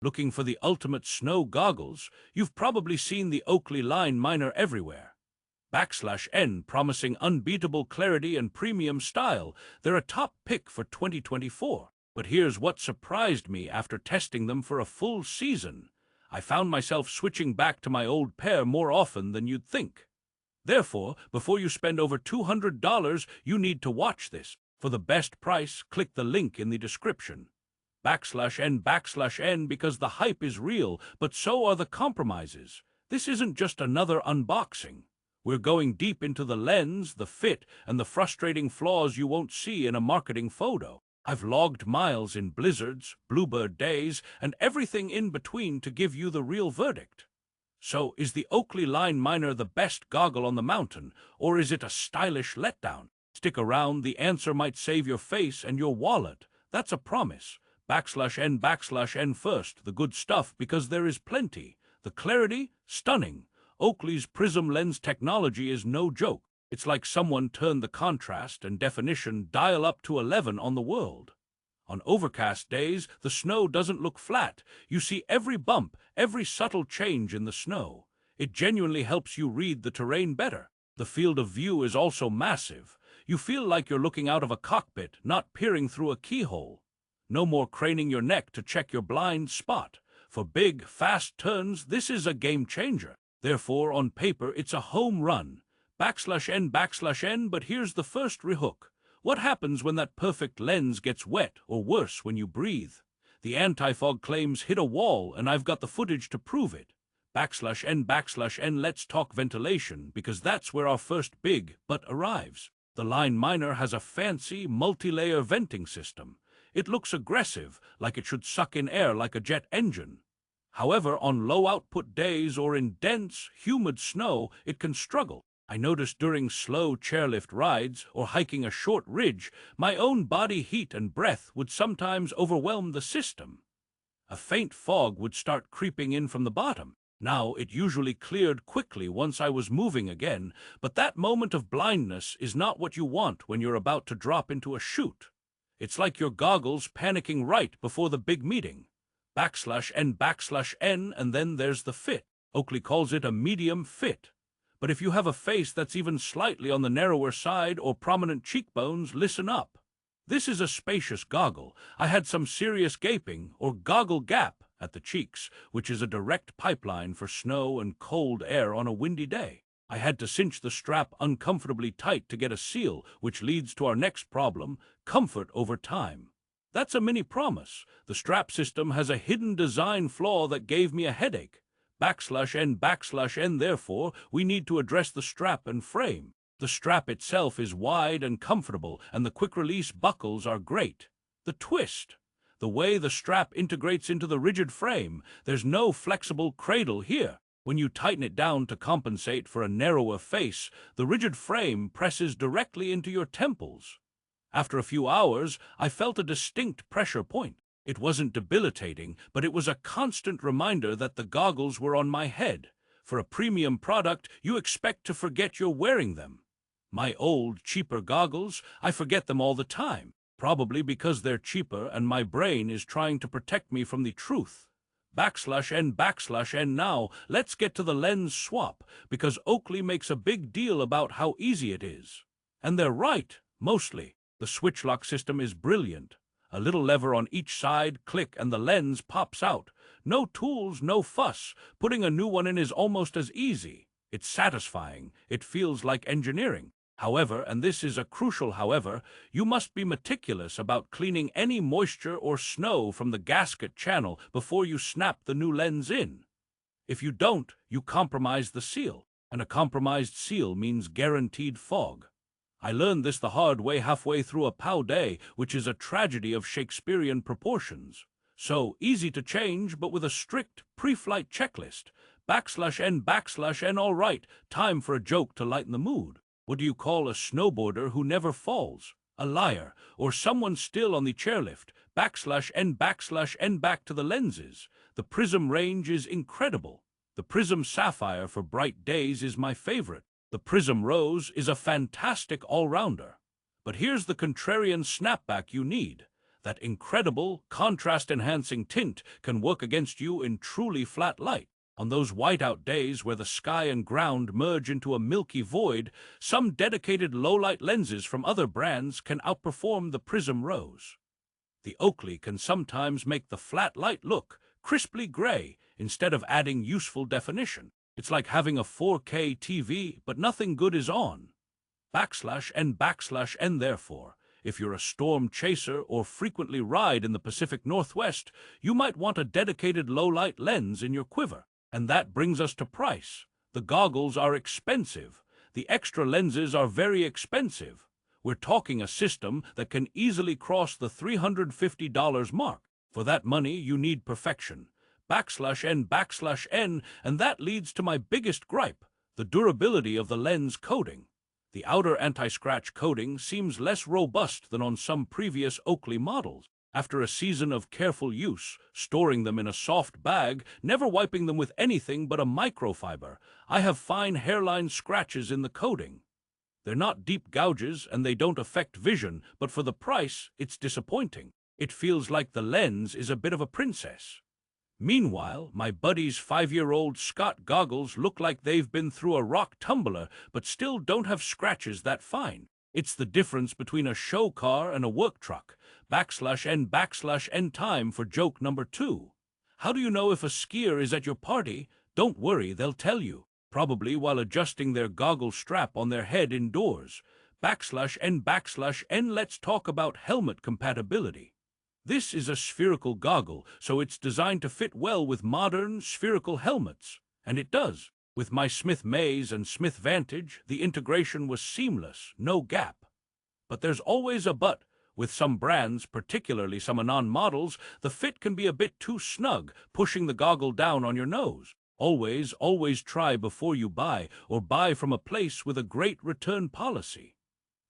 Looking for the ultimate snow goggles, you've probably seen the Oakley Line Miner everywhere. \N promising unbeatable clarity and premium style, they're a top pick for 2024. But here's what surprised me after testing them for a full season. I found myself switching back to my old pair more often than you'd think. Therefore, before you spend over $200, you need to watch this. For the best price, click the link in the description. \N because the hype is real, but so are the compromises. This isn't just another unboxing. We're going deep into the lens, the fit, and the frustrating flaws you won't see in a marketing photo. I've logged miles in blizzards, bluebird days, and everything in between to give you the real verdict. So, is the Oakley Line Miner the best goggle on the mountain, or is it a stylish letdown? Stick around, the answer might save your face and your wallet. That's a promise. \N first, the good stuff, because there is plenty. The clarity? Stunning. Oakley's Prizm lens technology is no joke. It's like someone turned the contrast and definition dial up to 11 on the world. On overcast days, the snow doesn't look flat. You see every bump, every subtle change in the snow. It genuinely helps you read the terrain better. The field of view is also massive. You feel like you're looking out of a cockpit, not peering through a keyhole. No more craning your neck to check your blind spot. For big, fast turns, this is a game changer. Therefore, on paper, it's a home run. \N, but here's the first rehook. What happens when that perfect lens gets wet, or worse, when you breathe? The anti-fog claims hit a wall, and I've got the footage to prove it. \N, let's talk ventilation, because that's where our first big but arrives. The Line Miner has a fancy, multi-layer venting system. It looks aggressive, like it should suck in air like a jet engine. However, on low-output days or in dense, humid snow, it can struggle. I noticed during slow chairlift rides or hiking a short ridge, my own body heat and breath would sometimes overwhelm the system. A faint fog would start creeping in from the bottom. Now, it usually cleared quickly once I was moving again, but that moment of blindness is not what you want when you're about to drop into a chute. It's like your goggles panicking right before the big meeting. \N, and then there's the fit. Oakley calls it a medium fit. But if you have a face that's even slightly on the narrower side or prominent cheekbones, listen up. This is a spacious goggle. I had some serious gaping, or goggle gap, at the cheeks, which is a direct pipeline for snow and cold air on a windy day. I had to cinch the strap uncomfortably tight to get a seal, which leads to our next problem, comfort over time. That's a mini promise. The strap system has a hidden design flaw that gave me a headache. \N, therefore, we need to address the strap and frame. The strap itself is wide and comfortable, and the quick-release buckles are great. The twist. The way the strap integrates into the rigid frame, there's no flexible cradle here. When you tighten it down to compensate for a narrower face, the rigid frame presses directly into your temples. After a few hours, I felt a distinct pressure point. It wasn't debilitating, but it was a constant reminder that the goggles were on my head. For a premium product, you expect to forget you're wearing them. My old, cheaper goggles, I forget them all the time, probably because they're cheaper and my brain is trying to protect me from the truth. \N now, let's get to the lens swap, because Oakley makes a big deal about how easy it is. And they're right, mostly. The switch lock system is brilliant. A little lever on each side, click, and the lens pops out. No tools, no fuss. Putting a new one in is almost as easy. It's satisfying. It feels like engineering. However, and this is a crucial however, you must be meticulous about cleaning any moisture or snow from the gasket channel before you snap the new lens in. If you don't, you compromise the seal, and a compromised seal means guaranteed fog. I learned this the hard way halfway through a POW day, which is a tragedy of Shakespearean proportions. So, easy to change, but with a strict pre-flight checklist. \N, all right, time for a joke to lighten the mood. What do you call a snowboarder who never falls? A liar, or someone still on the chairlift. \N, back to the lenses. The Prizm range is incredible. The Prizm Sapphire for bright days is my favorite. The Prizm Rose is a fantastic all-rounder. But here's the contrarian snapback you need. That incredible, contrast-enhancing tint can work against you in truly flat light. On those whiteout days where the sky and ground merge into a milky void, some dedicated low-light lenses from other brands can outperform the Prizm Rose. The Oakley can sometimes make the flat light look crisply gray instead of adding useful definition. It's like having a 4K TV, but nothing good is on. /N//N therefore, if you're a storm chaser or frequently ride in the Pacific Northwest, you might want a dedicated low-light lens in your quiver. And that brings us to price. The goggles are expensive. The extra lenses are very expensive. We're talking a system that can easily cross the $350 mark. For that money, you need perfection. /N//N, and that leads to my biggest gripe, the durability of the lens coating. The outer anti-scratch coating seems less robust than on some previous Oakley models. After a season of careful use, storing them in a soft bag, never wiping them with anything but a microfiber, I have fine hairline scratches in the coating. They're not deep gouges and they don't affect vision, but for the price, it's disappointing. It feels like the lens is a bit of a princess. Meanwhile, my buddy's 5-year-old Scott goggles look like they've been through a rock tumbler, but still don't have scratches that fine. It's the difference between a show car and a work truck. /N//N time for joke number 2. How do you know if a skier is at your party? Don't worry, they'll tell you. Probably while adjusting their goggle strap on their head indoors. /N//N let's talk about helmet compatibility. This is a spherical goggle, so it's designed to fit well with modern spherical helmets. And it does. With my Smith Maze and Smith Vantage, the integration was seamless, no gap. But there's always a but. With some brands, particularly some Anon models, the fit can be a bit too snug, pushing the goggle down on your nose. Always try before you buy, or buy from a place with a great return policy.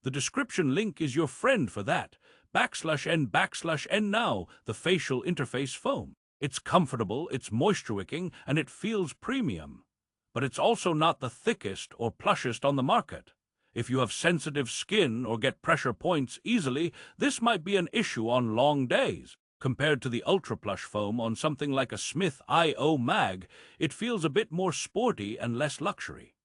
The description link is your friend for that. /N//N now, the facial interface foam. It's comfortable, it's moisture-wicking, and it feels premium. But it's also not the thickest or plushest on the market. If you have sensitive skin or get pressure points easily, this might be an issue on long days. Compared to the ultra-plush foam on something like a Smith I/O mag, it feels a bit more sporty and less luxury.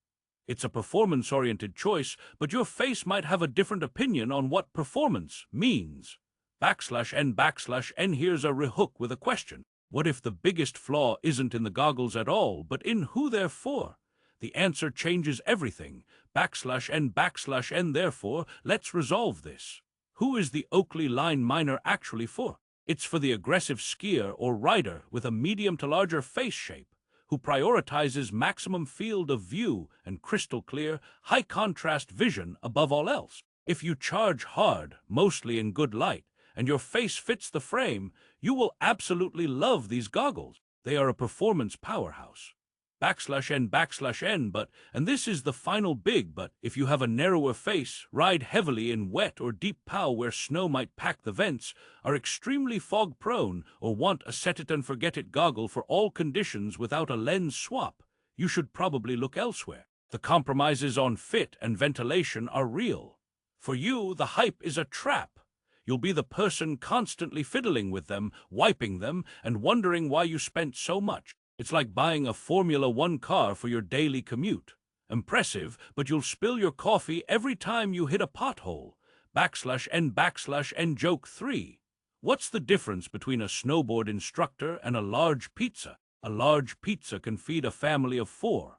It's a performance-oriented choice, but your face might have a different opinion on what performance means. /N//N here's a rehook with a question. What if the biggest flaw isn't in the goggles at all, but in who they're for? The answer changes everything. /N//N therefore, let's resolve this. Who is the Oakley Line Miner actually for? It's for the aggressive skier or rider with a medium to larger face shape, who prioritizes maximum field of view and crystal clear, high-contrast vision above all else. If you charge hard, mostly in good light, and your face fits the frame, you will absolutely love these goggles. They are a performance powerhouse. /N//N but, and this is the final big but, if you have a narrower face, ride heavily in wet or deep POW where snow might pack the vents, are extremely fog-prone, or want a set-it-and-forget-it goggle for all conditions without a lens swap, you should probably look elsewhere. The compromises on fit and ventilation are real. For you, the hype is a trap. You'll be the person constantly fiddling with them, wiping them, and wondering why you spent so much. It's like buying a Formula One car for your daily commute. Impressive, but you'll spill your coffee every time you hit a pothole. /N//N joke 3. What's the difference between a snowboard instructor and a large pizza? A large pizza can feed a family of 4.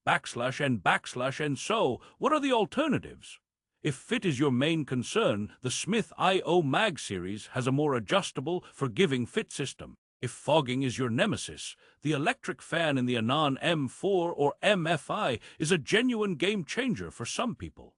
/N//N so, what are the alternatives? If fit is your main concern, the Smith I/O Mag series has a more adjustable, forgiving fit system. If fogging is your nemesis, the electric fan in the Anon M4 or MFI is a genuine game-changer for some people.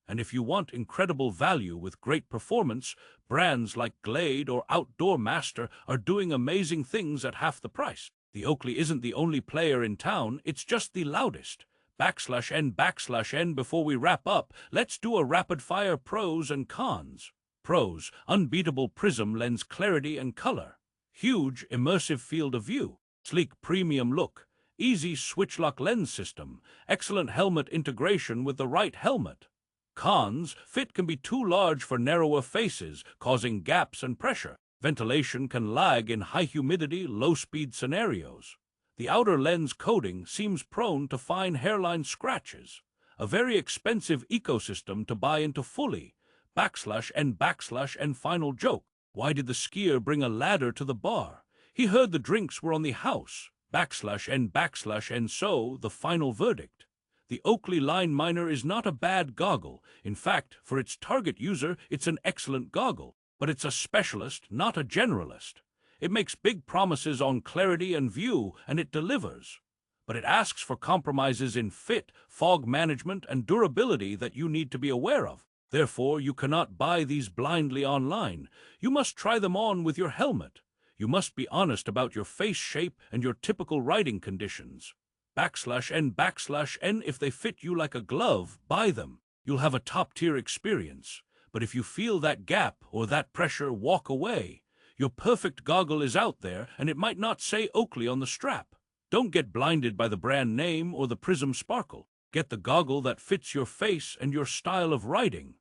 And if you want incredible value with great performance, brands like Glade or Outdoor Master are doing amazing things at half the price. The Oakley isn't the only player in town, it's just the loudest. /N//N before we wrap up, let's do a rapid-fire pros and cons. Pros: unbeatable Prizm lens clarity and color. Huge, immersive field of view. Sleek premium look. Easy switch-lock lens system. Excellent helmet integration with the right helmet. Cons: fit can be too large for narrower faces, causing gaps and pressure. Ventilation can lag in high humidity, low-speed scenarios. The outer lens coating seems prone to fine hairline scratches. A very expensive ecosystem to buy into fully. And final joke. Why did the skier bring a ladder to the bar? He heard the drinks were on the house. And so, the final verdict. The Oakley Line Miner is not a bad goggle. In fact, for its target user, it's an excellent goggle. But it's a specialist, not a generalist. It makes big promises on clarity and view, and it delivers. But it asks for compromises in fit, fog management, and durability that you need to be aware of. Therefore, you cannot buy these blindly online. You must try them on with your helmet. You must be honest about your face shape and your typical riding conditions. And if they fit you like a glove, buy them. You'll have a top-tier experience. But if you feel that gap or that pressure, walk away. Your perfect goggle is out there, and it might not say Oakley on the strap. Don't get blinded by the brand name or the Prizm sparkle. Get the goggle that fits your face and your style of riding.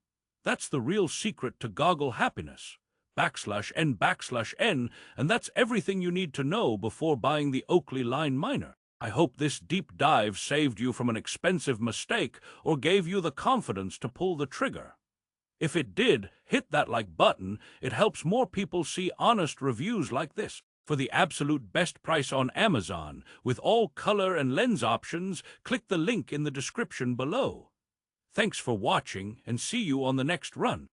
That's the real secret to goggle happiness. N, and that's everything you need to know before buying the Oakley Line Miner. I hope this deep dive saved you from an expensive mistake or gave you the confidence to pull the trigger. If it did, hit that like button. It helps more people see honest reviews like this. For the absolute best price on Amazon, with all color and lens options, click the link in the description below. Thanks for watching, and see you on the next run.